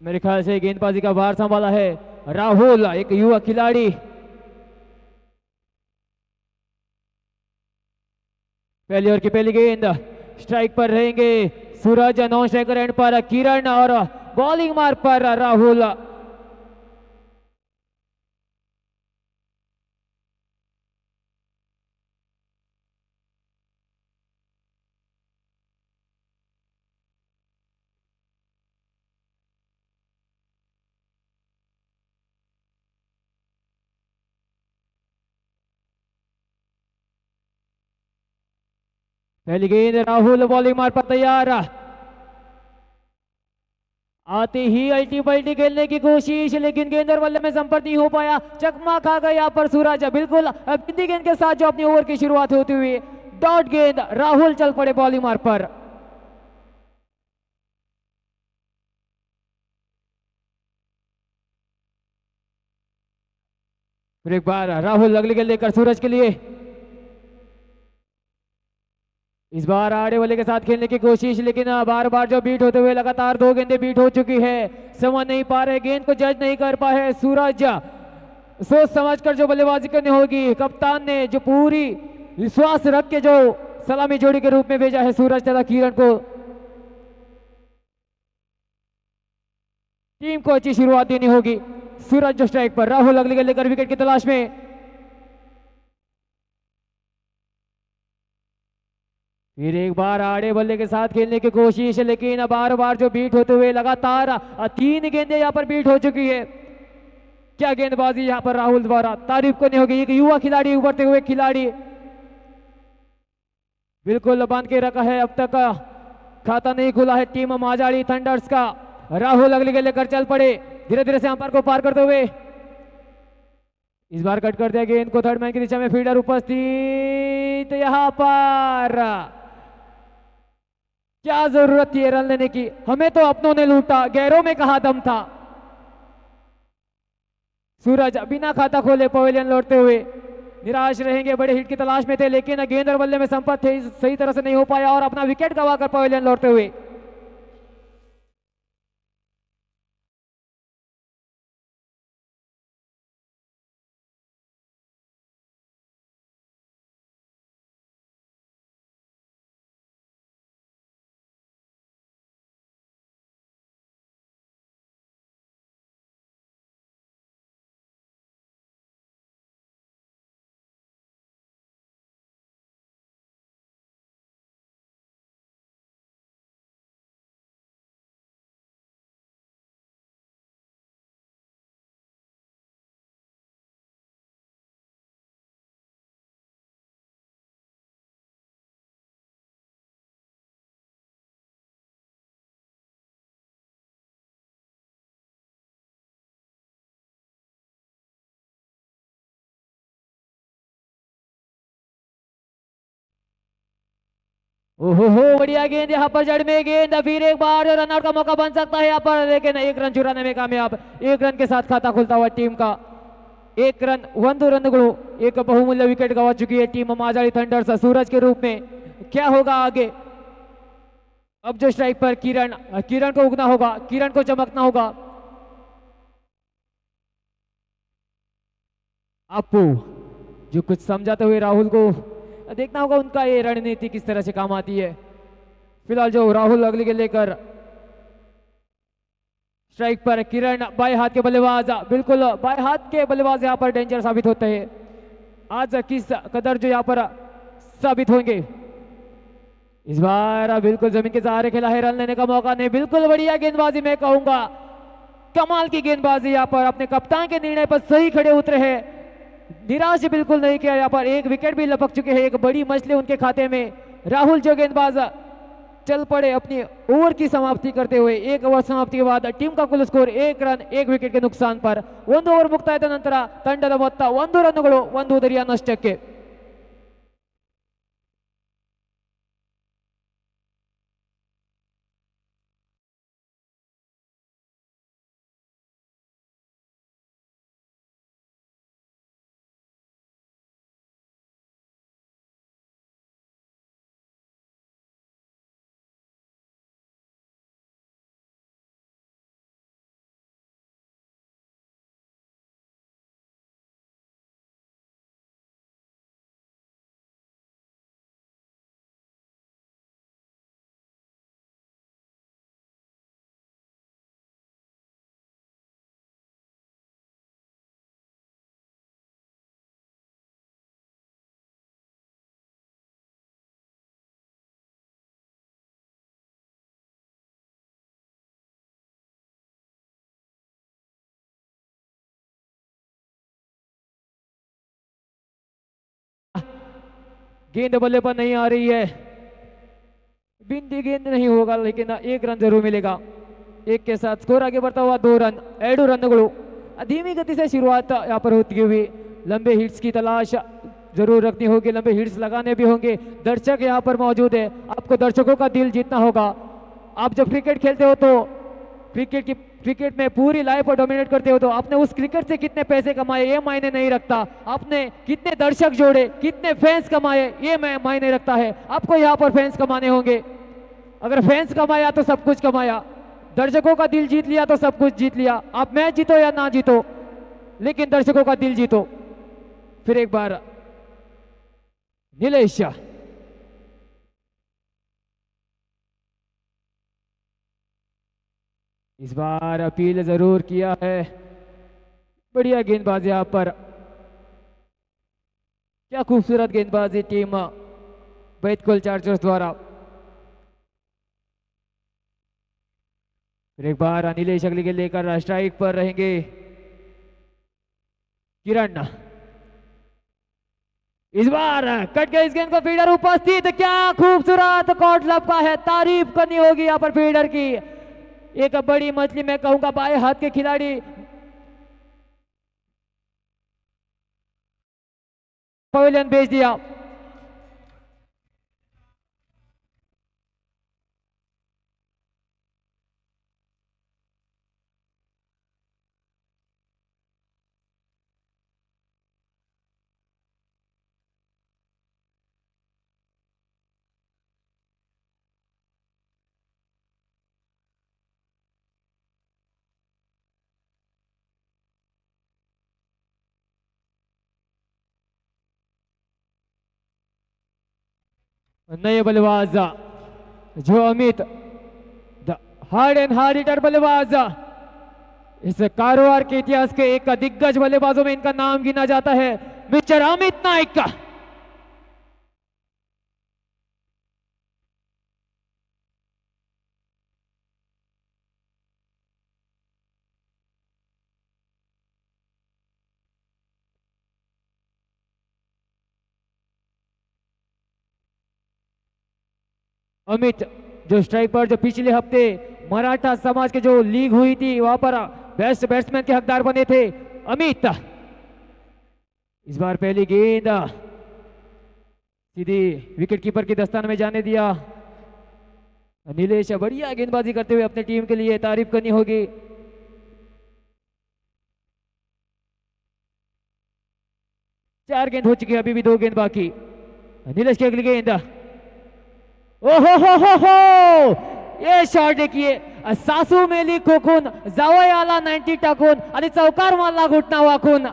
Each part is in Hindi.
मेरे ख्याल से गेंदबाजी का भार संभाला है राहुल, एक युवा खिलाड़ी। पहली ओवर की पहली गेंद, स्ट्राइक पर रहेंगे सूरज, नॉन स्ट्राइकर एंड पर किरण और बॉलिंग मार पर राहुल। पहली गेंद राहुल, बॉलिंग मार पर तैयार। आते ही अल्टी पल्टी खेलने की कोशिश, लेकिन गेंद और बल्ले में संपर्क नहीं हो पाया। चकमा खा गया यहाँ पर सूरज, बिल्कुल बिंदी गेंद के साथ जो अपनी ओवर की शुरुआत होती हुई डॉट गेंद, राहुल चल पड़े बॉलिंग मार पर। फिर एक बार राहुल अगली गेंद लेकर सूरज के लिए। इस बार आड़े वाले के साथ खेलने की कोशिश, लेकिन बार बार जो बीट होते हुए लगातार दो गेंदें बीट हो चुकी है। समझ नहीं पा रहे, गेंद को जज नहीं कर पाए सूरज। सोच समझकर जो बल्लेबाजी करनी होगी। कप्तान ने जो पूरी विश्वास रख के जो सलामी जोड़ी के रूप में भेजा है सूरज तथा किरण को, टीम को अच्छी शुरुआत देनी होगी। सूरज जो स्ट्राइक पर, राहुल अगली गेंद लेकर विकेट की तलाश में। फिर एक बार आड़े बल्ले के साथ खेलने की कोशिश, लेकिन बार बार जो बीट होते हुए लगातार तीन गेंदें यहां पर बीट हो चुकी है। क्या गेंदबाजी यहां पर राहुल द्वारा तारीफ करनी होगी। एक युवा खिलाड़ी, उभरते हुए खिलाड़ी, बिल्कुल बांध के रखा है। अब तक खाता नहीं खुला है टीम माजाड़ी थंडर्स का। राहुल अगली गेंद लेकर चल पड़े, धीरे धीरे से अंपायर को पार करते हुए। इस बार कट कर दिया गेंद को थर्ड मैन की दिशा में। फील्डर उपस्थित यहां पर। क्या जरूरत थी रन लेने की, हमें तो अपनों ने लूटा, गैरों में कहा दम था। सूरज बिना खाता खोले पवेलियन लौटते हुए निराश रहेंगे। बड़े हिट की तलाश में थे, लेकिन गेंद और बल्ले में संपर्क सही तरह से नहीं हो पाया और अपना विकेट गंवाकर पवेलियन लौटते हुए। ओहो हो, बढ़िया गेंद यहाँ पर जड़ में गेंद। फिर एक बार रनआउट का मौका बन सकता है यहाँ पर, लेकिन एक रन चुराने में कामयाब। एक रन के साथ खाता खुलता हुआ टीम का। एक रन ಒಂದು ರನ್ಗಳು, एक बहुमूल्य विकेट गवा चुकी है टीम माजाड़ी थंडर्स सूरज के रूप में। क्या होगा आगे। अब जो स्ट्राइक पर किरण, किरण को उगना होगा, किरण को चमकना होगा। अपू जो कुछ समझाते हुए राहुल को देखना होगा, उनका ये रणनीति किस तरह से काम आती है। फिलहाल जो राहुल अगली के लेकर स्ट्राइक पर, किरण बाएं हाथ के बल्लेबाज, बिल्कुल बाएं हाथ के बल्लेबाज यहां पर डेंजर साबित होते हैं। आज किस कदर जो यहां पर साबित होंगे। इस बार बिल्कुल जमीन के सहारे खेला है, रन लेने का मौका नहीं। बिल्कुल बढ़िया गेंदबाजी, मैं कहूंगा कमाल की गेंदबाजी यहां पर। अपने कप्तान के निर्णय पर सही खड़े उतरे हैं, निराश बिल्कुल नहीं किया। यहाँ पर एक विकेट भी लपक चुके हैं, एक बड़ी मछली उनके खाते में। राहुल जो गेंदबाज चल पड़े अपनी ओवर की समाप्ति करते हुए। एक ओवर समाप्ति के बाद टीम का कुल स्कोर 1 रन 1 विकेट के नुकसान पर। ಒಂದು ಓವರ್ ಮುಕ್ತಾಯದ ನಂತರ ತಂಡದ ಮೊತ್ತ 1 ರನ್ನುಗಳು 1 ಉದರಿಯ ನಷ್ಟಕ್ಕೆ। गेंद बल्ले पर नहीं आ रही है, बिंदी गेंद नहीं होगा लेकिन एक रन जरूर मिलेगा। एक के साथ स्कोर आगे बढ़ता हुआ 2 रन। एडू रन धीमी गति से शुरुआत यहाँ पर होती हुई लंबे हिट्स की तलाश जरूर रखनी होगी, लंबे हिट्स लगाने भी होंगे। दर्शक यहाँ पर मौजूद है, आपको दर्शकों का दिल जीतना होगा। आप जब क्रिकेट खेलते हो तो क्रिकेट में पूरी लाइफ और डोमिनेट करते हो तो आपने उस क्रिकेट से कितने पैसे कमाए ये मायने नहीं रखता, आपने कितने दर्शक जोड़े, कितने फैंस कमाए ये मायने रखता है। आपको यहाँ पर फैंस कमाने होंगे। अगर फैंस कमाया तो सब कुछ कमाया, दर्शकों का दिल जीत लिया तो सब कुछ जीत लिया। आप मैच जीतो या ना जीतो लेकिन दर्शकों का दिल जीतो। फिर एक बार नीलेश, इस बार अपील जरूर किया है। बढ़िया गेंदबाजी यहां पर, क्या खूबसूरत गेंदबाजी टीम बैतकुल चार्जर्स द्वारा। फिर एक बार नीलेश अगली गेंद लेकर स्ट्राइक पर रहेंगे। किरण, इस बार कट गई इस गेंद को, फील्डर उपस्थित, क्या खूबसूरत कॉर्ड लपका है। तारीफ करनी होगी यहाँ पर फील्डर की। एक बड़ी मछली मैं कहूंगा, बाएं हाथ के खिलाड़ी पवेलियन भेज दिया। नए बल्लेबाज जो Amit, the hard and hard hitter बल्लेबाज, इस कारोबार के इतिहास के एक दिग्गज बल्लेबाजों में इनका नाम गिना जाता है, मिस्टर अमित नाइक। अमित जो स्ट्राइक पर, जो पिछले हफ्ते मराठा समाज के जो लीग हुई थी वहां पर बेस्ट बैट्समैन के हकदार बने थे अमित। इस बार पहली गेंद सीधी विकेट कीपर की दस्तान में जाने दिया। नीलेश बढ़िया गेंदबाजी करते हुए अपनी टीम के लिए तारीफ करनी होगी। चार गेंद हो चुकी है, अभी भी 2 गेंद बाकी। नीलेश की अगली गेंद, ओहो हो, ये शॉट देखिए, सासू मेली खोकून जावई आला 90 टाकून आणि चौकार मारला घुटना वाकून।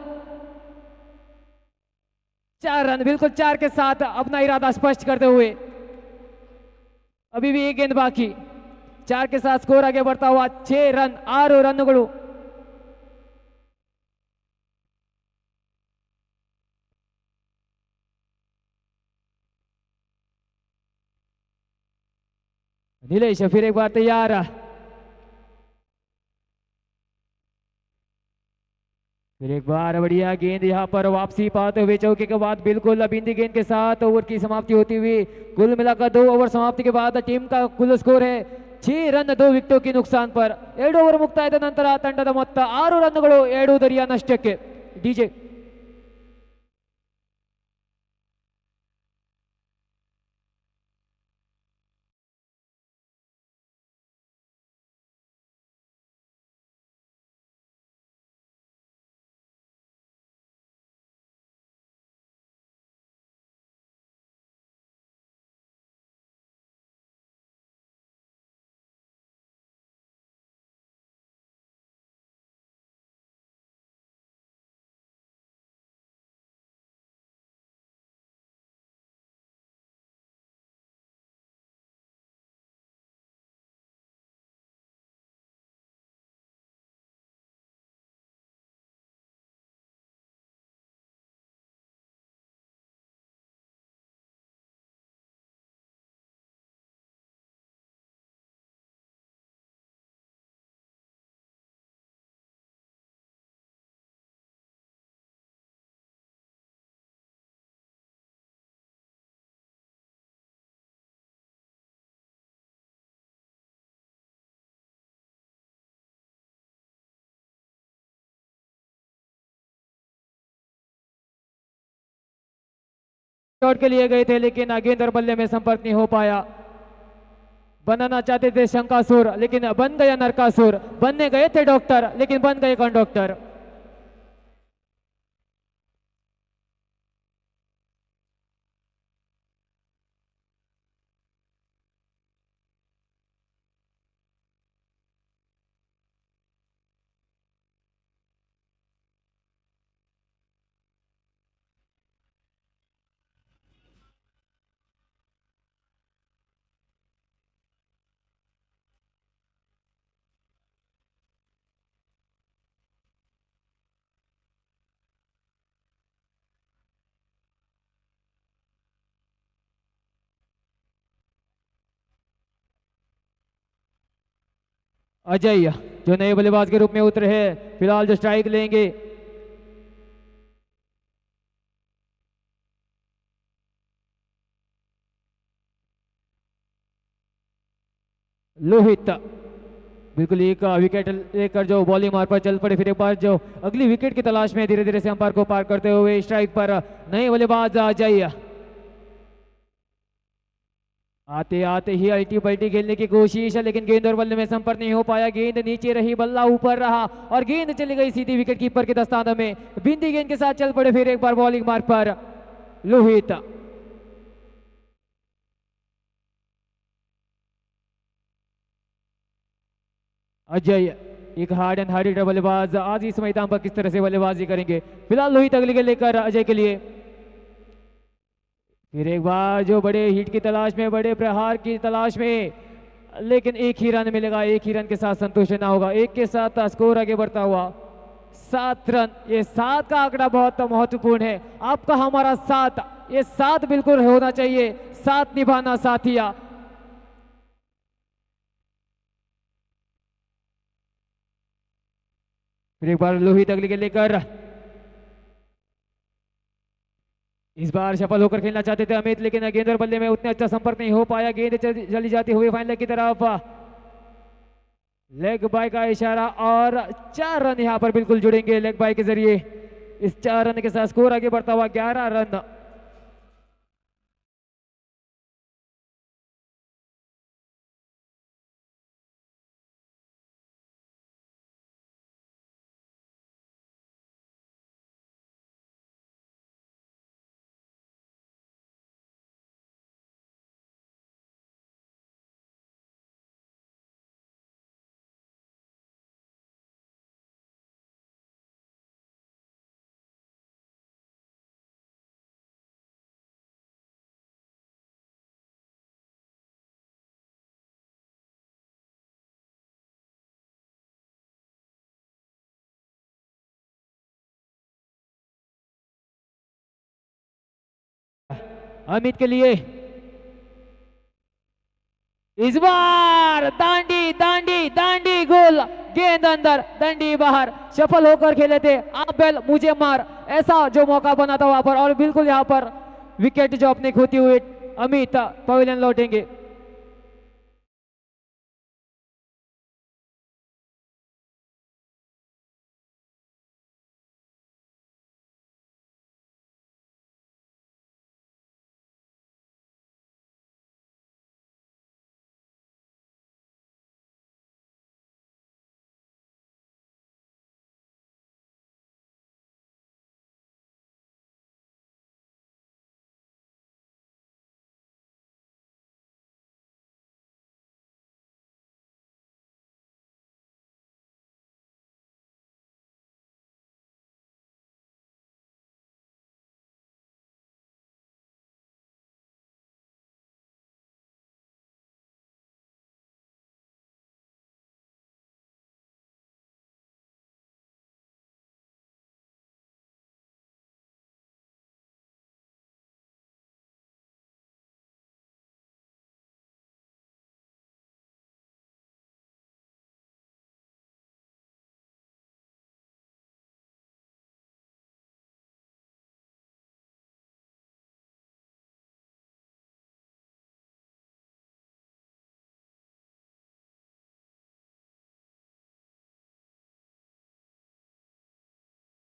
4 रन, बिल्कुल 4 के साथ अपना इरादा स्पष्ट करते हुए। अभी भी 1 गेंद बाकी, 4 के साथ स्कोर आगे बढ़ता हुआ 6 रन 6 रन। नीलेश फिर एक बार तैयार, फिर एक बार बढ़िया गेंद यहाँ पर वापसी पाते हुए चौके के बाद बिल्कुल बिंदी गेंद के साथ ओवर की समाप्ति होती हुई। कुल मिलाकर 2 ओवर समाप्ति के बाद टीम का कुल स्कोर है 6 रन 2 विकेटों की नुकसान पर। 2 ओवर ಮುಕ್ತಾಯದ ನಂತರ ತಂಡದ ಮೊತ್ತ 6 ರನ್ಗಳು 2 ದರಿಯ ನಷ್ಟಕ್ಕೆ। ಡಿಜೆ शॉट के लिए गए थे लेकिन गेंद और बल्ले में संपर्क नहीं हो पाया। बनाना चाहते थे शंकासुर लेकिन बन गया नरकासुर। बनने गए थे डॉक्टर लेकिन बन गए कंडक्टर। अजय जो नए बल्लेबाज के रूप में उतरे हैं फिलहाल जो स्ट्राइक लेंगे लोहित बिल्कुल एक विकेट लेकर जो बॉलिंग मार पर चल पड़े। फिर एक बार जो अगली विकेट की तलाश में धीरे धीरे से अंपायर को पार करते हुए स्ट्राइक पर नए बल्लेबाज अजय। आते आते ही अल्टी पल्टी खेलने की कोशिश है लेकिन गेंद और बल्ले में संपर्क नहीं हो पाया। गेंद नीचे रही बल्ला ऊपर रहा और गेंद चली गई सीधी विकेट कीपर के दस्ताने में। बिंदी गेंद के साथ चल पड़े फिर एक बार बॉलिंग मार पर लोहित। अजय एक हार्ड एंड हार्ड बल्लेबाज आज इस मैदान पर किस तरह से बल्लेबाजी करेंगे। फिलहाल लोहित अगली गेंद लेकर अजय के लिए। फिर एक बार जो बड़े हिट की तलाश में बड़े प्रहार की तलाश में लेकिन एक ही रन मिलेगा। एक ही रन के साथ संतुष्ट ना होगा। एक के साथ स्कोर आगे बढ़ता हुआ 7 रन। ये 7 का आंकड़ा बहुत महत्वपूर्ण है। आपका हमारा 7 ये 7 बिल्कुल होना चाहिए। 7 निभाना साथिया। फिर एक बार लोहित अगली गेंद लेकर इस बार सफल होकर खेलना चाहते थे अमित लेकिन गेंद और बल्ले में उतने अच्छा संपर्क नहीं हो पाया। गेंद चली जाती हुई फाइनल की तरफ। लेग बाय का इशारा और 4 रन यहां पर बिल्कुल जुड़ेंगे लेग बाय के जरिए। इस 4 रन के साथ स्कोर आगे बढ़ता हुआ 11 रन। अमित के लिए इस बार दांडी दांडी दांडी गोल। गेंद अंदर दंडी बाहर। सफल होकर खेले थे आप बेल मुझे मार ऐसा जो मौका बना था वहां पर और बिल्कुल यहां पर विकेट जो अपने खोती हुए अमित पवेलियन लौटेंगे।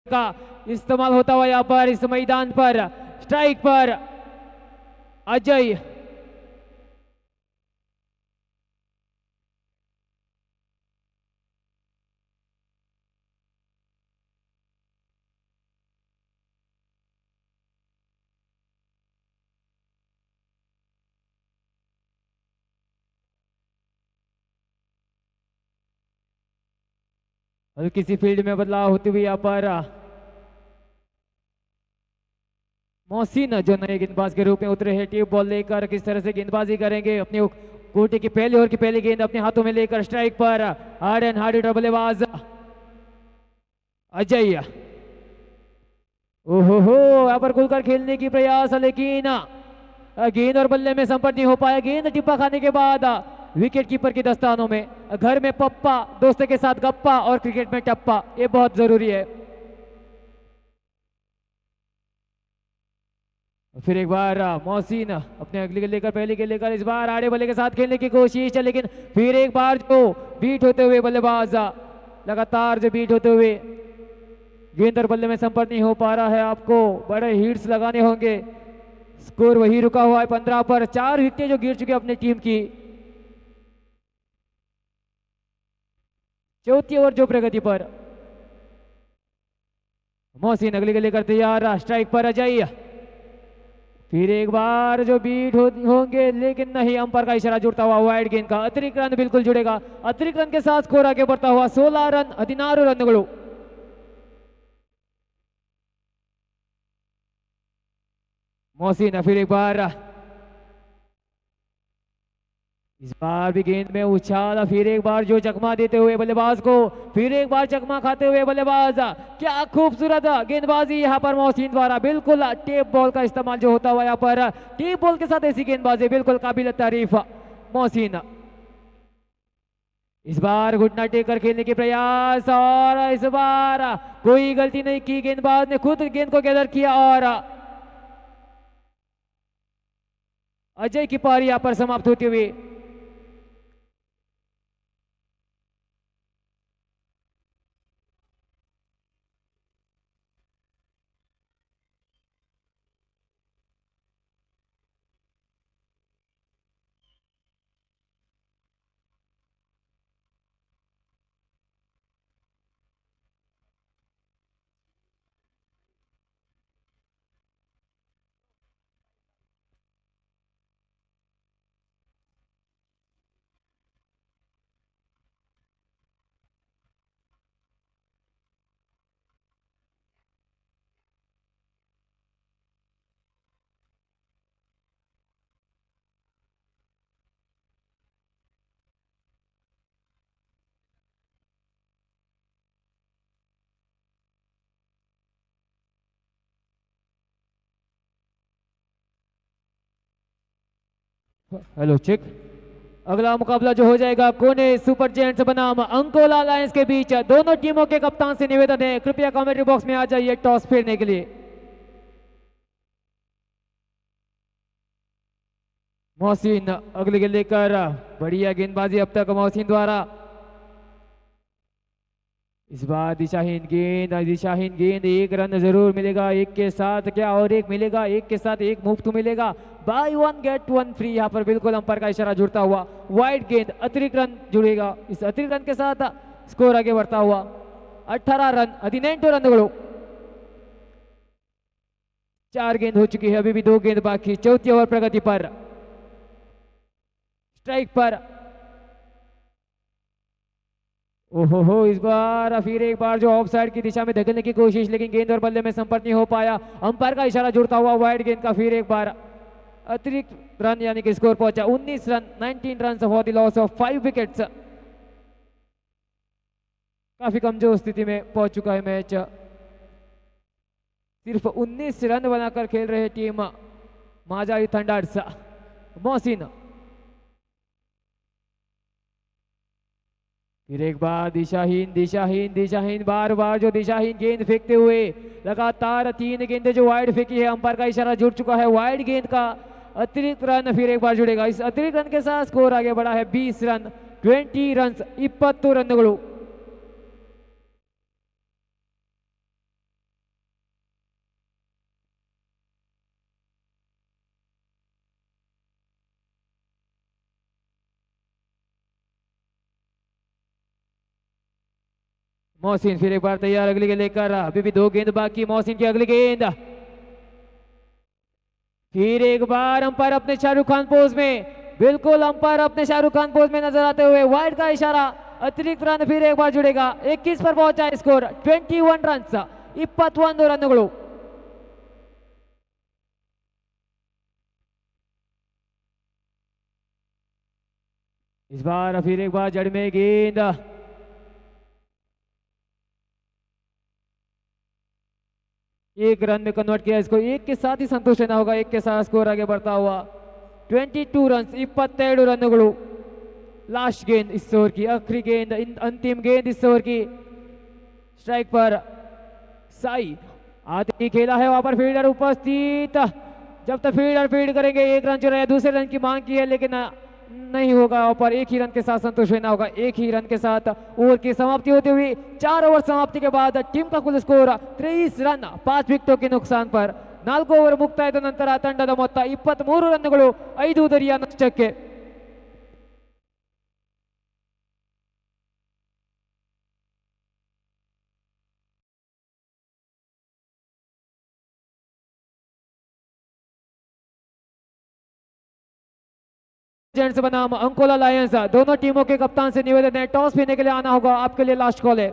का इस्तेमाल होता हुआ यहाँ पर इस मैदान पर स्ट्राइक पर अजय और किसी फील्ड में बदलाव होते हुए यहाँ पर मोहसिन जो नए गेंदबाज के रूप में उतरे हैं, टीप बॉल लेकर किस तरह से गेंदबाजी करेंगे, अपने कोटे की पहले ओवर की पहली गेंद अपने हाथों में लेकर स्ट्राइक पर हार्ड एंड हार्ड हिटर बल्लेबाज अजय। ओहो हो, यहाँ पर खुलकर खेलने की प्रयास, लेकिन गेंद और बल्ले में संपर्क नहीं हो पाया। गेंद टिप्पा खाने के बाद विकेट कीपर की दस्तानों में। घर में पप्पा, दोस्तों के साथ गप्पा और क्रिकेट में टप्पा, ये बहुत जरूरी है। फिर एक बार मोहसिन अपने अगली गेंद लेकर पहली गेंद लेकर इस बार आड़े बल्ले के साथ खेलने की कोशिश है, लेकिन फिर एक बार जो बीट होते हुए बल्लेबाज लगातार जो बीट होते हुए गेंद और बल्ले में संपर्क नहीं हो पा रहा है। आपको बड़े हिट्स लगाने होंगे। स्कोर वही रुका हुआ है 15 पर। 4 विकेटें जो गिर चुके अपनी टीम की। चौथी ओवर जो प्रगति पर। मोहसिन अगली गेंद लेकर तैयार, स्ट्राइक पर अजय। फिर एक बार जो बीट होंगे, लेकिन नहीं, अंपायर का इशारा जुड़ता हुआ वाइड गेंद का अतिरिक्त रन बिल्कुल जुड़ेगा। अतिरिक्त रन के साथ स्कोर आगे बढ़ता हुआ 16 रन 16 रन। मोहसिन फिर एक बार, इस बार भी गेंद में उछाल। फिर एक बार जो चकमा देते हुए बल्लेबाज को, फिर एक बार चकमा खाते हुए बल्लेबाज। क्या खूबसूरत गेंदबाजी यहाँ पर मोहसिन द्वारा। बिल्कुल टेप बॉल का इस्तेमाल जो होता हुआ यहाँ पर, टेप बॉल के साथ ऐसी गेंदबाजी बिल्कुल काबिल तारीफ मोहसिन। इस बार घुटना टेक कर खेलने के प्रयास, और इस बार कोई गलती नहीं की। गेंदबाज ने खुद गेंद को गैदर किया और अजय की पारी यहाँ पर समाप्त होती हुई। Hello check. अगला मुकाबला जो हो जाएगा कोने सुपर जेंट्स बनाम अंकोला लायंस के बीच। दोनों टीमों के कप्तान से निवेदन है, कृपया कमेंट्री बॉक्स में आ जाइए टॉस फेरने के लिए। मोहसिन अगली गेंद लेकर, बढ़िया गेंदबाजी अब तक मोहसिन द्वारा। इस बार दिशाहीन गेंद, दिशाहीन गेंद। एक रन जरूर मिलेगा, एक के साथ क्या और एक मिलेगा, एक के साथ एक मुफ्त मिलेगा। By one get one free. यहाँ पर बिल्कुल अंपायर का इशारा जुड़ता हुआ वाइड गेंद, अतिरिक्त रन जुड़ेगा। इस अतिरिक्त रन के साथ स्कोर आगे बढ़ता हुआ 18 रन 18 रन। 4 गेंद हो चुकी है, अभी भी 2 गेंद बाकी। चौथी ओवर प्रगति पर। स्ट्राइक पर ओहो हो, इस बार फिर एक बार जो ऑफ साइड की दिशा में धकेलने की कोशिश, लेकिन गेंद और बल्ले में संपर्क नहीं हो पाया। अंपायर का इशारा जुड़ता हुआ वाइड गेंद का। फिर एक बार अतिरिक्त रन यानी कि स्कोर पहुंचा 19 run 19 run for the loss of 5 wickets. काफी कमजोर स्थिति में पहुंच चुका है मैच। सिर्फ 19 रन बनाकर खेल रहे टीम महाजारी थंडर्स। मोहसिन फिर एक बार दिशाहीन दिशाहीन दिशाहीन, बार बार जो दिशाहीन गेंद फेंकते हुए लगातार 3 गेंदें जो वाइड फेंकी है। अंपायर का इशारा जुड़ चुका है वाइड गेंद का। अतिरिक्त रन फिर एक बार जुड़ेगा। इस अतिरिक्त रन के साथ स्कोर आगे बढ़ा है 20 रन 20 रन 20 रन। मोहसिन फिर एक बार तैयार अगली गेंद लेकर, अभी भी 2 गेंद बाकी। मोहसिन की अगली गेंद, फिर एक बार अंपायर अपने शाहरुख खान पोज में, बिल्कुल अंपायर अपने शाहरुख खान पोज में नजर आते हुए वाइड का इशारा, अतिरिक्त रन फिर एक बार जुड़ेगा। 21 पर पहुंचा स्कोर, 21 रन, 21 रन। इस बार फिर एक बार जड़ में गेंद, एक रन में कन्वर्ट किया इसको, एक के साथ ही संतुष्ट रहना होगा, एक के साथ स्कोर आगे बढ़ता हुआ। 22 रन, 22 रन। लास्ट गेंद इस ओवर की, आखिरी गेंद, अंतिम गेंद इस ओवर की। स्ट्राइक पर साई आदि खेला है, वहां पर फील्डर उपस्थित, जब तक फील्डर फील्ड करेंगे 1 रन चुरा है, दूसरे रन की मांग की है लेकिन नहीं होगा, वहां पर 1 ही रन के साथ संतुष्ट रहना होगा। 1 ही रन के साथ ओवर की समाप्ति होती हुई 4 ओवर समाप्ति के बाद टीम का कुल स्कोर 23 रन 5 विकेटों के नुकसान पर 4 ओवर ಮುಕ್ತಾಯದ ನಂತರ ತಂಡದ ಮೊತ್ತ 23 ರನ್ಗಳು 5 ಉದರಿಯ ನಷ್ಟಕ್ಕೆ। जेंट्स बनाम अंकोला लायंस, दोनों टीमों के कप्तान से निवेदन है, टॉस पीने के लिए आना होगा, आपके लिए लास्ट कॉल है।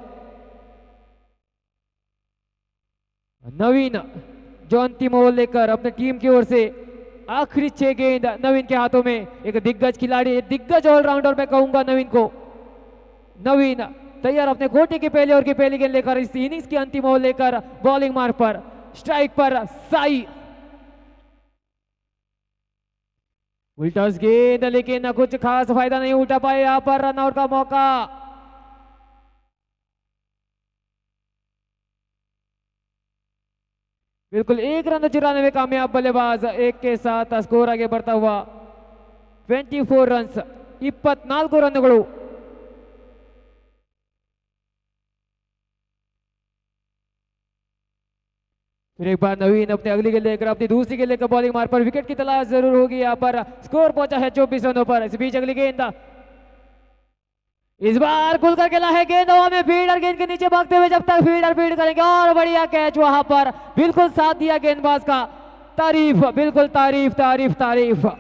नवीन जो अंतिम ओवर लेकर अपने टीम की ओर से, आखिरी 6 गेंद नवीन के हाथों में, एक दिग्गज खिलाड़ी, दिग्गज ऑलराउंडर मैं कहूंगा नवीन को। नवीन तैयार अपने कोटे की पहले ओवर की पहली गेंद लेकर, इस इनिंग्स की अंतिम ओवर लेकर बॉलिंग मार्ग पर। स्ट्राइक पर साई, उल्टा गेंद लेकिन कुछ खास फायदा नहीं उठा पाए, यहां पर रनआउट का मौका। बिल्कुल 1 रन चुराने में कामयाब बल्लेबाज, 1 के साथ स्कोर आगे बढ़ता हुआ। 24 रन, 24 रनಗಳು। फिर एक बार नवीन अपने अगली गेंद लेकर, अपनी दूसरी गेंद लेकर बॉलिंग मार पर विकेट की तलाश जरूर होगी, यहाँ पर स्कोर पहुंचा है 24 रनों पर। इस बीच अगली गेंद, इस बार खुलकर खेला है गेंद हवा में, फील्डर गेंद के नीचे भागते हुए, जब तक फील्डर फील्ड करेंगे, और बढ़िया कैच वहां पर, बिल्कुल साथ दिया गेंदबाज का। तारीफ, बिल्कुल तारीफ तारीफ तारीफ।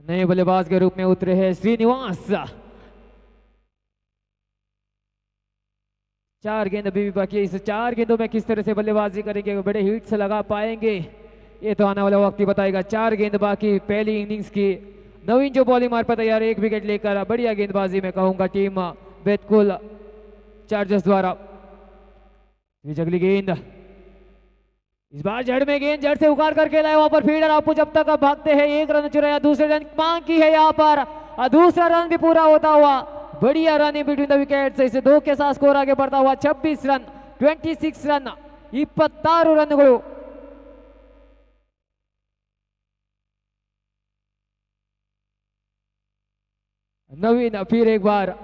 नए बल्लेबाज के रूप में उतरे हैं श्रीनिवास। 4 गेंद अभी भी बाकी है, इस 4 गेंदों में किस तरह से बल्लेबाजी करेंगे, बड़े हिट से लगा पाएंगे, ये तो आने वाला वक्त ही बताएगा। 4 गेंद बाकी पहली इनिंग्स की। नवीन जो बॉलिंग मार पर तैयार, 1 विकेट लेकर, बढ़िया गेंदबाजी में कहूंगा टीम बेतकुल चार्जर्स द्वारा। अगली गेंद, इस बार जड़ में गेंद, जड़ से उखाड़ कर खेला है, वहां पर फील्डर आपको जब तक अब भागते हैं, 1 रन चुराया, दूसरे रन मांग की है यहाँ पर, दूसरा रन भी पूरा होता हुआ। बढ़िया रन बिटवीन द विकेट, इसे 2 के साथ स्कोर आगे बढ़ता हुआ। 26 रन, 26 रन, 26 रनಗಳು। नवीन फिर एक बार,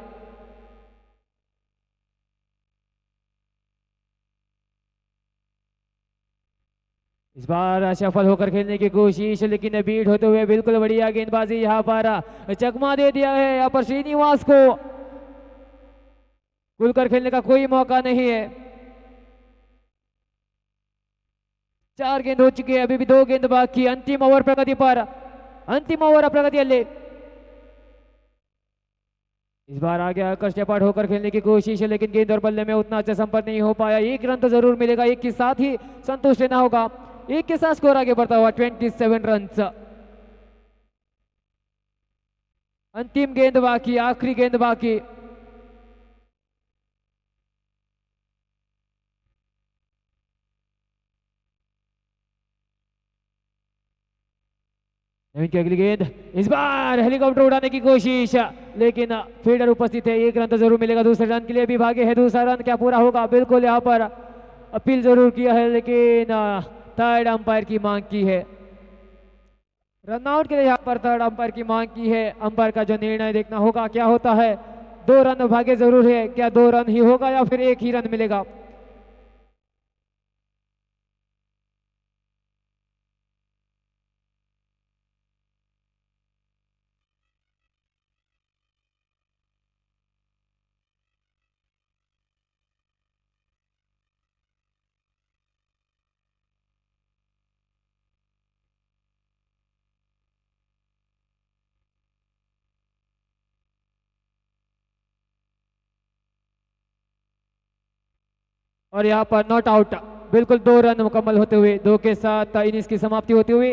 इस बार सफल होकर खेलने की कोशिश, लेकिन बीट होते हुए, बिल्कुल बढ़िया गेंदबाजी यहाँ पर, चकमा दे दिया है यहाँ पर श्रीनिवास को, खुलकर खेलने का कोई मौका नहीं है। 4 गेंद हो चुके हैं, अभी भी 2 गेंद बाकी। अंतिम ओवर प्रगति पर, अंतिम ओवर प्रगतिಯಲ್ಲಿ इस बार आगे आकर स्टेप होकर खेलने की कोशिश है, लेकिन गेंद और बल्ले में उतना अच्छा संपर्क नहीं हो पाया। 1 रन तो जरूर मिलेगा, 1 के साथ ही संतुष्ट रहना होगा। 1 के साथ स्कोर आगे बढ़ता हुआ। 27 रन, अंतिम गेंद बाकी, आखिरी गेंद बाकी। इनकी अगली गेंद, इस बार हेलीकॉप्टर उड़ाने की कोशिश, लेकिन फील्डर उपस्थित है। एक रन तो जरूर मिलेगा। दूसरे रन के लिए भी भागे है। दूसरा रन क्या पूरा होगा? बिल्कुल यहाँ पर अपील जरूर किया है, लेकिन थर्ड अंपायर की मांग की है। रनआउट के लिए यहाँ पर थर्ड अंपायर की मांग की है। अंपायर का जो निर्णय देखना होगा क्या होता है। 2 रन भागे जरूर है, क्या 2 रन ही होगा या फिर एक ही रन मिलेगा? और यहाँ पर नॉट आउट, बिल्कुल 2 रन मुकम्मल होते हुए, 2 के साथ इनिंग्स की समाप्ति होते हुए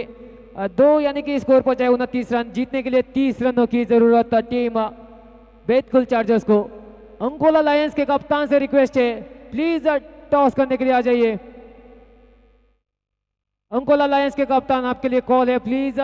2 यानी कि स्कोर पहुंचा है 29 रन। जीतने के लिए 30 रनों की जरूरत टीम बेतकुल चार्जर्स को। अंकोला लायंस के कप्तान से रिक्वेस्ट है, प्लीज टॉस करने के लिए आ जाइए। अंकोला लायंस के कप्तान आपके लिए कॉल है, प्लीज।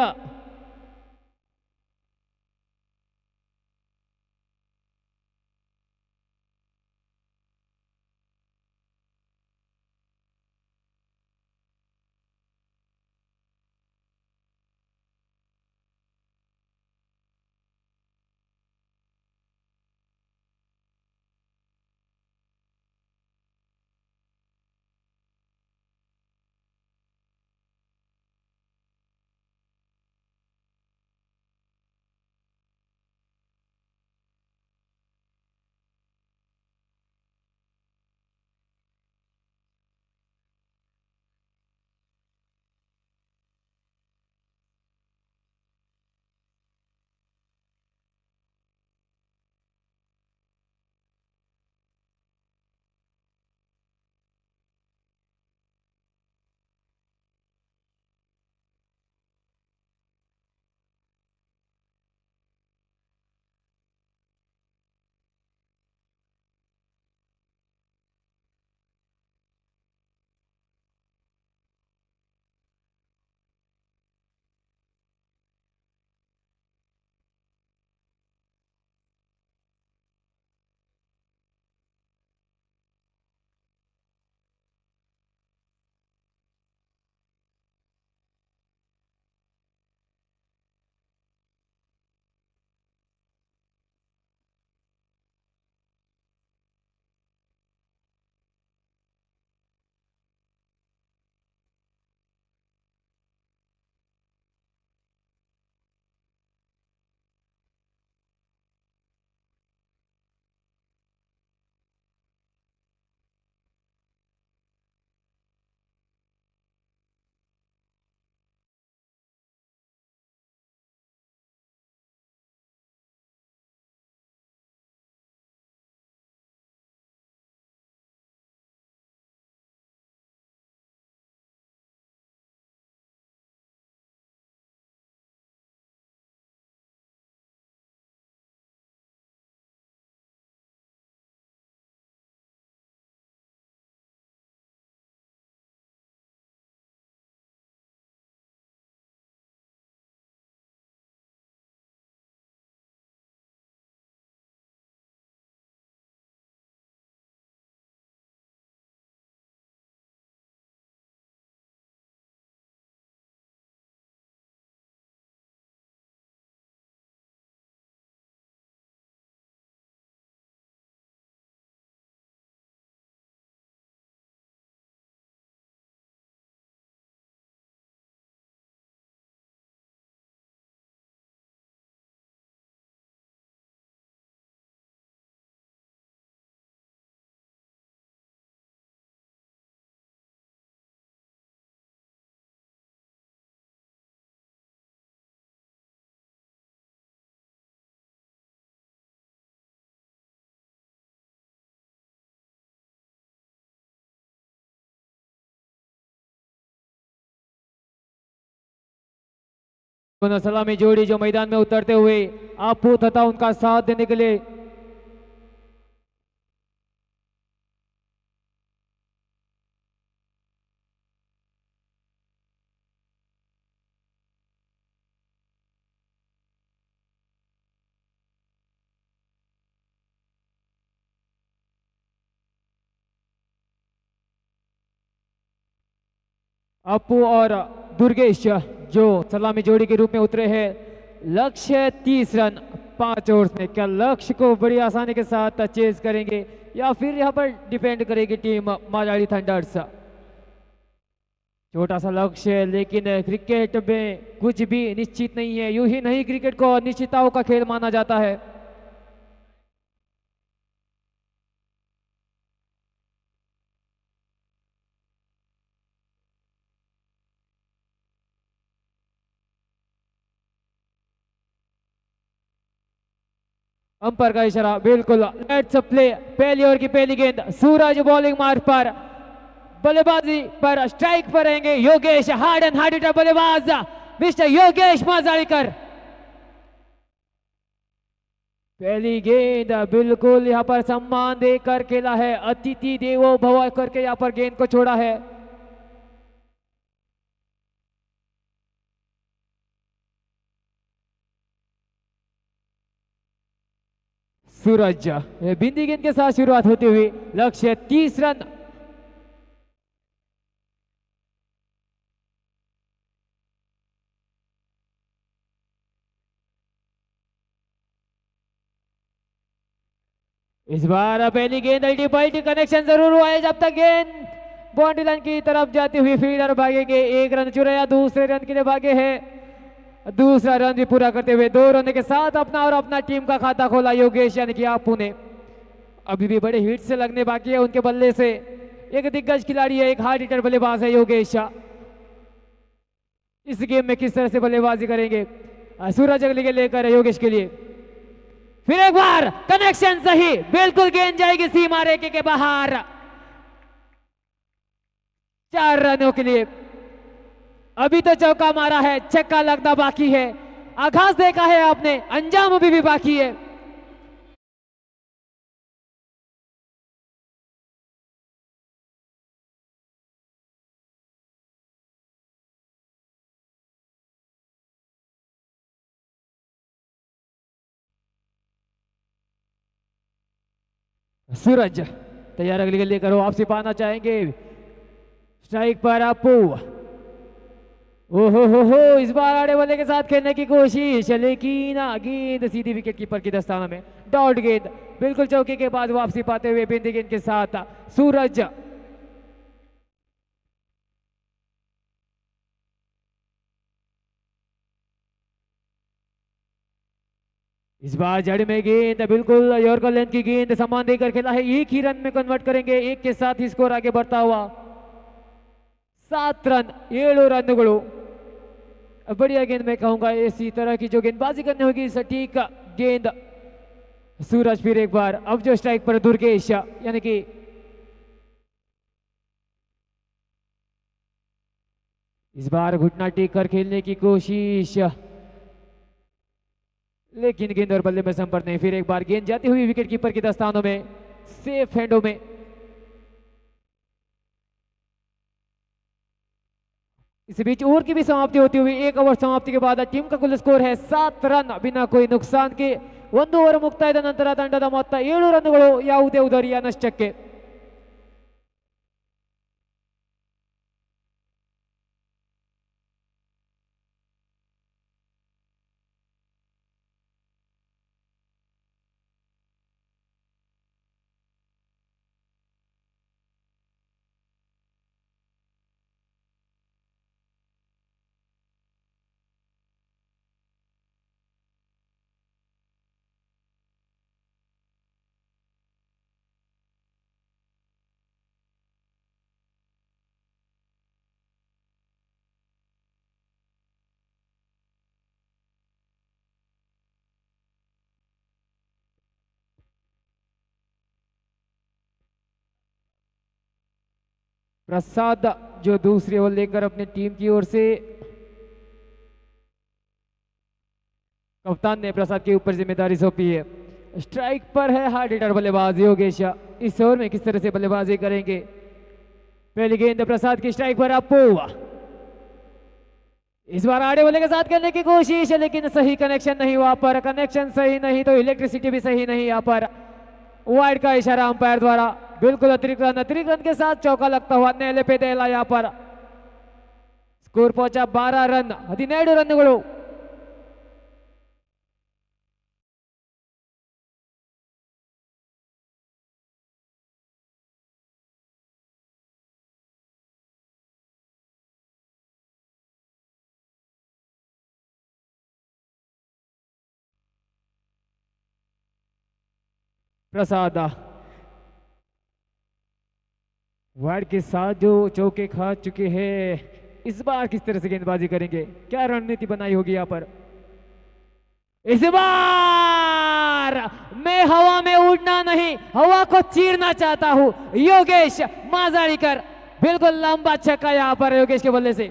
सलामी जोड़ी जो मैदान में उतरते हुए आपू तथा उनका साथ देने के लिए अपू और दुर्गेश जो सलामी जोड़ी के रूप में उतरे हैं। लक्ष्य 30 रन 5 ओवर्स में। क्या लक्ष्य को बड़ी आसानी के साथ चेज करेंगे या फिर यहाँ पर डिपेंड करेगी टीम मालाड़ी थंडर्स। छोटा सा लक्ष्य है लेकिन क्रिकेट में कुछ भी निश्चित नहीं है। यूं ही नहीं क्रिकेट को अनिश्चितताओं का खेल माना जाता है। अंपायर का इशारा बिल्कुल। Let's play. पहली ओवर की पहली गेंद। सूरज बॉलिंग मार्ग पर, बल्लेबाजी पर, स्ट्राइक पर रहेंगे Yogesh. Hard and hard hitter बल्लेबाज मिस्टर योगेश माजालीकर। पहली गेंद बिल्कुल यहाँ पर सम्मान देकर खेला है। अतिथि देवो भव करके यहाँ पर गेंद को छोड़ा है। सूरज बिंदी गेंद के साथ शुरुआत होती हुई। लक्ष्य 30 रन। इस बार पहली गेंद अल्टी पल्टी कनेक्शन जरूर हुआ है। जब तक गेंद बाउंड्री लाइन की तरफ जाती हुई फील्डर भागेंगे। 1 रन चुराया, दूसरे रन के लिए भागे हैं। दूसरा रन भी पूरा करते हुए 2 रन के साथ अपना और अपना टीम का खाता खोला योगेश यानी कि आपू ने। अभी भी बड़े हिट से लगने बाकी है उनके बल्ले से। एक दिग्गज खिलाड़ी है, एक हार्ड हिटर बल्लेबाज है योगेश। इस गेम में किस तरह से बल्लेबाजी करेंगे। सूरज अगली गेंद लेकर योगेश के लिए। फिर एक बार कनेक्शन सही, बिल्कुल गेंद जाएगी सीमा रेखे के बाहर। 4 रनों के लिए। अभी तो चौका मारा है, छक्का लगना बाकी है। आगाज देखा है आपने, अंजाम अभी भी बाकी है। सूरज तैयार अगली गेंद लेकर वापसी पाना चाहेंगे। स्ट्राइक पर अपू। ओहो हो, इस बार आड़े वाले के साथ खेलने की कोशिश लेकिन गेंद सीधी विकेट कीपर की दस्ताना में। डॉट गेंद बिल्कुल चौके के बाद वापसी पाते हुए बिंदी गेंद के साथ सूरज। इस बार जड़ में गेंद बिल्कुल यॉर्कर लेंथ की गेंद समान देकर खेला है। एक ही रन में कन्वर्ट करेंगे। एक के साथ ही स्कोर आगे बढ़ता हुआ। 7 रन 7 रनಗಳು। बढ़िया गेंद मैं कहूंगा। इसी तरह की जो गेंदबाजी करनी होगी, सटीक गेंद। सूरज फिर एक बार। अब जो स्ट्राइक पर दुर्गेश यानी कि इस बार घुटना टेक कर खेलने की कोशिश लेकिन गेंद और बल्ले में संपर्क नहीं। फिर एक बार गेंद जाती हुई विकेट कीपर की दस्तानों में, सेफ हैंडों में। इस बीच ओवर की भी समाप्ति होती हुई। 1 ओवर समाप्ति के बाद टीम का कुल स्कोर है 7 रन बिना कोई नुकसान के। 1 ओवर ಮುಕ್ತಾಯದ ನಂತರ ತಂಡದ ಮೊತ್ತ 7 ರನ್ಗಳು ಯಾವುದೇ ಉದರಿಯ ನಷ್ಟಕ್ಕೆ। प्रसाद जो दूसरी ओवर लेकर अपनी टीम की ओर से, कप्तान ने प्रसाद के ऊपर जिम्मेदारी सौंपी है। स्ट्राइक पर है हार्ड हिटर बल्लेबाज योगेश। इस ओवर में किस तरह से बल्लेबाजी करेंगे। पहली गेंद प्रसाद की स्ट्राइक पर अपू। इस बार आड़े वाले के साथ खेलने की कोशिश है लेकिन सही कनेक्शन नहीं हुआ। पर कनेक्शन सही नहीं तो इलेक्ट्रिसिटी भी सही नहीं। यहाँ पर वाइड का इशारा अंपायर द्वारा। बिल्कुल अतिरिक्त रन के साथ चौका लगता हुआ नेले पे देला। यहाँ पर ಸ್ಕೋರ್ ಪೋಚ 12 ರನ್ 17 ರನ್ಗಳು. प्रसाद वाइड के साथ जो चौके खा चुके हैं, इस बार किस तरह से गेंदबाजी करेंगे, क्या रणनीति बनाई होगी यहाँ पर. इस बार मैं हवा में उड़ना नहीं, हवा को चीरना चाहता हूं. योगेश माजाड़ीकर, बिल्कुल लंबा छक्का यहाँ पर योगेश के बल्ले से.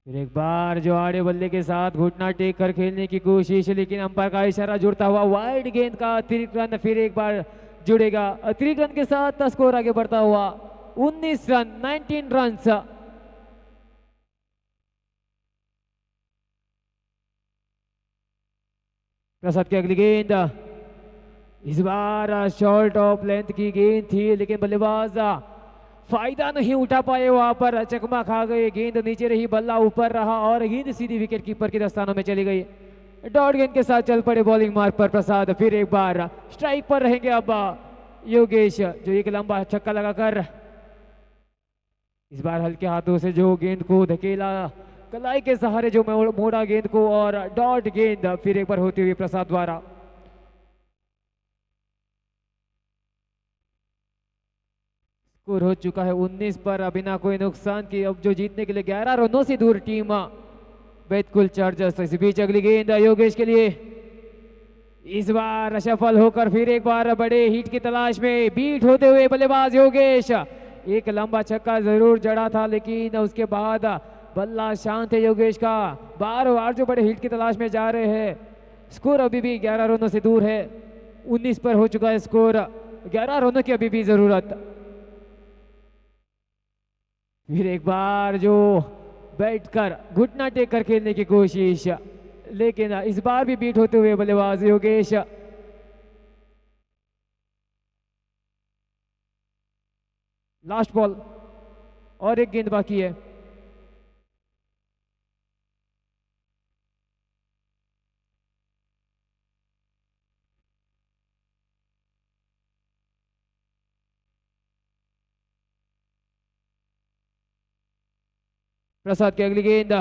फिर एक बार जो आड़े बल्ले के साथ घुटना टेक कर खेलने की कोशिश, लेकिन अंपायर का इशारा जुड़ता हुआ वाइड गेंद का अतिरिक्त रन फिर एक बार जुड़ेगा. अतिरिक्त रन के साथ स्कोर आगे बढ़ता हुआ 19 रन 19 रन. प्रसाद की अगली गेंद, इस बार शॉर्ट ऑफ लेंथ की गेंद थी, लेकिन बल्लेबाज फायदा नहीं उठा पाए, वहां पर चकमा खा गए. गेंद नीचे रही, बल्ला ऊपर रहा और गेंद सीधी विकेट कीपर के दस्तानों में चली गई. डॉट गेंद के साथ चल पड़े बॉलिंग मार्ग पर प्रसाद. फिर एक बार स्ट्राइक पर रहेंगे अब योगेश, जो एक लंबा छक्का लगाकर इस बार हल्के हाथों से जो गेंद को धकेला, कलाई के सहारे जो मोड़ा गेंद को, और डॉट गेंद फिर एक बार होती हुई प्रसाद द्वारा. स्कोर हो चुका है 19 पर, बिना कोई नुकसान की. अब जो जीतने के लिए 11 रनों से दूर टीम बैतकुल चार्जर्स. इस बीच अगली गेंद योगेश के लिए, इस बार सफल होकर फिर एक बार बड़े हिट की तलाश में बीट होते हुए बल्लेबाज योगेश. एक लंबा छक्का जरूर जड़ा था, लेकिन उसके बाद बल्ला शांत है योगेश का. बार बार जो बड़े हिट की तलाश में जा रहे हैं. स्कोर अभी भी 11 रनों से दूर है. 19 पर हो चुका है स्कोर. 11 रनों की अभी भी जरूरत. फिर एक बार जो बैठकर घुटना टेक कर खेलने की कोशिश, लेकिन इस बार भी बीट होते हुए बल्लेबाज योगेश. लास्ट बॉल और एक गेंद बाकी है. प्रसाद की अगली गेंद,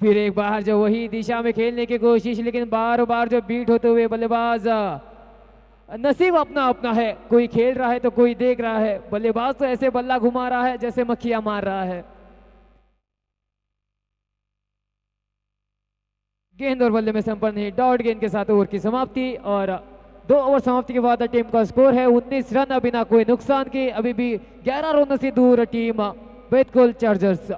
फिर एक बार जो वही दिशा में खेलने की कोशिश, लेकिन बार बार जो बीट होते हुए बल्लेबाज. नसीब अपना अपना है, कोई खेल रहा है तो कोई देख रहा है. बल्लेबाज तो ऐसे बल्ला घुमा रहा है जैसे मक्खियां मार रहा है. गेंद और बल्ले में संपर्क नहीं. डॉट गेंद के साथ ओवर की समाप्ति, और 2 ओवर समाप्ति के बाद टीम का स्कोर है 19 रन, बिना कोई नुकसान के. अभी भी 11 रनों से दूर टीम बैतकुल चार्जर्स.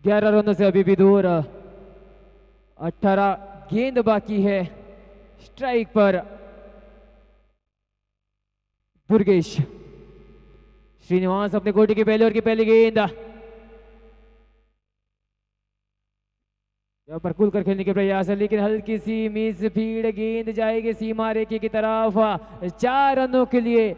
11 रनों से अभी भी दूर। 18 गेंद बाकी है। स्ट्राइक पर दुर्गेश। श्रीनिवास अपने कोटी की पहले ओवर की पहली गेंद यहाँ पर खुलकर खेलने के प्रयास है, लेकिन हल्की सी मिस फील्ड, गेंद जाएगी सीमा रेखे की तरफ। 4 रनों के लिए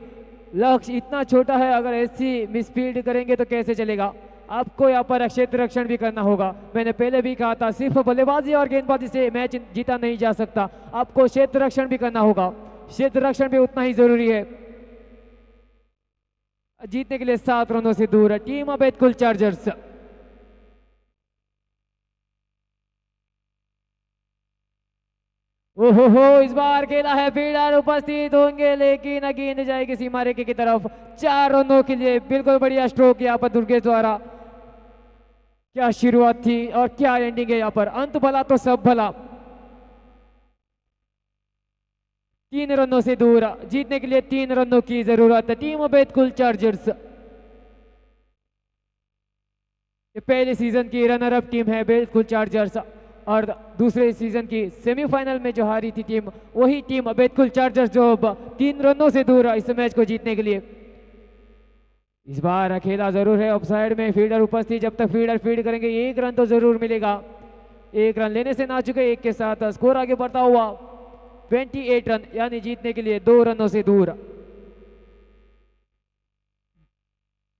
लक्ष्य इतना छोटा है, अगर ऐसी मिस फील्ड करेंगे तो कैसे चलेगा। आपको यहाँ पर क्षेत्र रक्षण भी करना होगा। मैंने पहले भी कहा था सिर्फ बल्लेबाजी और गेंदबाजी से मैच जीता नहीं जा सकता, आपको क्षेत्र रक्षण भी करना होगा। क्षेत्र रक्षण भी उतना ही जरूरी है। जीतने के लिए 7 रनों से दूर है टीम अब कुल चार्जर्स। ओहो, इस बार खेला है फील्डर उपस्थित होंगे, लेकिन गेंद जाएगी सीमा रेखे की तरफ। 4 रनों के लिए बिल्कुल बढ़िया स्ट्रोक यहाँ पर दुर्गेश द्वारा। क्या शुरुआत थी और क्या एंडिंग है यहाँ पर। अंत भला तो सब भला। 3 रनों से दूर, जीतने के लिए 3 रनों की जरूरत है टीम अब कुल चार्जर्स। ये पहले सीजन की रनर अप टीम है बिल्कुल चार्जर्स, और दूसरे सीजन की सेमीफाइनल में जो हारी थी टीम, वही टीम बेतकुल चार्जर्स जो अब 3 रनों से दूर है इस मैच को जीतने के लिए। इस बार खेला जरूर है ऑफसाइड में, फील्डर उपस्थित, जब तक फील्डर फील्ड करेंगे 1 रन तो जरूर मिलेगा। 1 रन लेने से ना चुके, 1 के साथ स्कोर आगे बढ़ता हुआ 28 रन, यानी जीतने के लिए 2 रनों से दूर।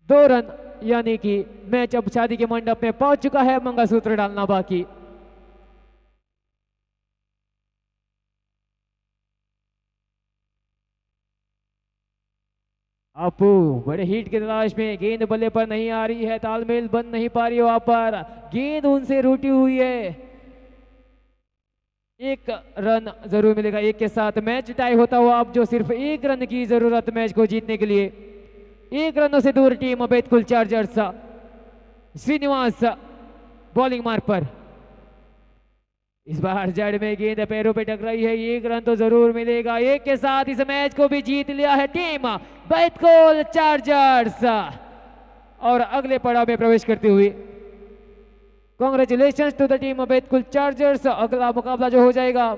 2 रन यानी कि मैच अब शादी के मंडप में पहुंच चुका है, मंगलसूत्र डालना बाकी। अपू बड़े हिट की तलाश में, गेंद बल्ले पर नहीं आ रही है, तालमेल बन नहीं पा रही वहां पर, गेंद उनसे रूठी हुई है। 1 रन जरूर मिलेगा, 1 के साथ मैच टाई होता हुआ अब जो सिर्फ 1 रन की जरूरत मैच को जीतने के लिए। 1 रनों से दूर टीम अब कुल चार्जर्स। श्रीनिवास बॉलिंग मार्क पर, इस बार जड़ में गेंद पैरों पे टकराई है, 1 रन तो जरूर मिलेगा। 1 के साथ इस मैच को भी जीत लिया है टीम बैतकुल चार्जर्स, और अगले पड़ाव में प्रवेश करती हुई congratulations to the team Betul chargers. अगला मुकाबला जो हो जाएगा